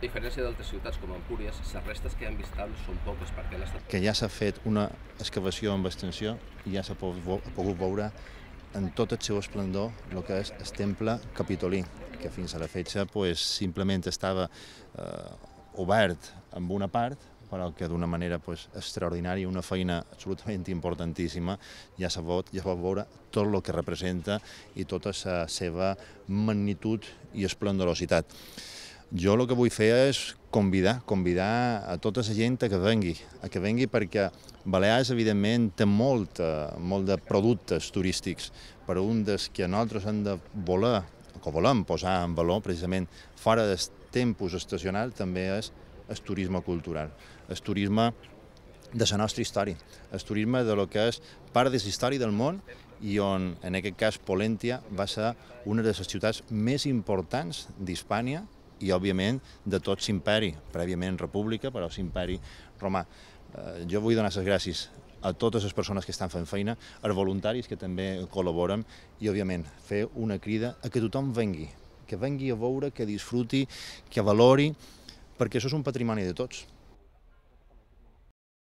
A diferència d'altres ciutats com Empúries, les restes que han visitables són poques perquè han estat... Que ja s'ha fet una excavació amb extensió i ja s'ha pogut veure en tot el seu esplendor el que és el temple capitolí, que fins a la fecha simplement estava obert amb una part, però que d'una manera extraordinària, una feina absolutament importantíssima, ja s'ha pogut veure tot el que representa i tota la seva magnitud i esplendorositat. Jo el que vull fer és convidar a tota la gent que vengui perquè Balears, evidentment, té molt de productes turístics, però un dels que nosaltres hem de voler, que volem posar en valor, precisament, fora del tempus estacional, també és el turisme cultural, el turisme de la nostra història, el turisme de lo que és part de la història del món i on, en aquest cas, Pollentia va ser una de les ciutats més importants d'Hispània i, òbviament, de tot l'imperi, prèviament república, però l'imperi romà. Jo vull donar les gràcies a totes les persones que estan fent feina, als voluntaris que també col·laboren i, òbviament, fer una crida a que tothom vengui, que vengui a veure, que disfruti, que valori, perquè això és un patrimoni de tots.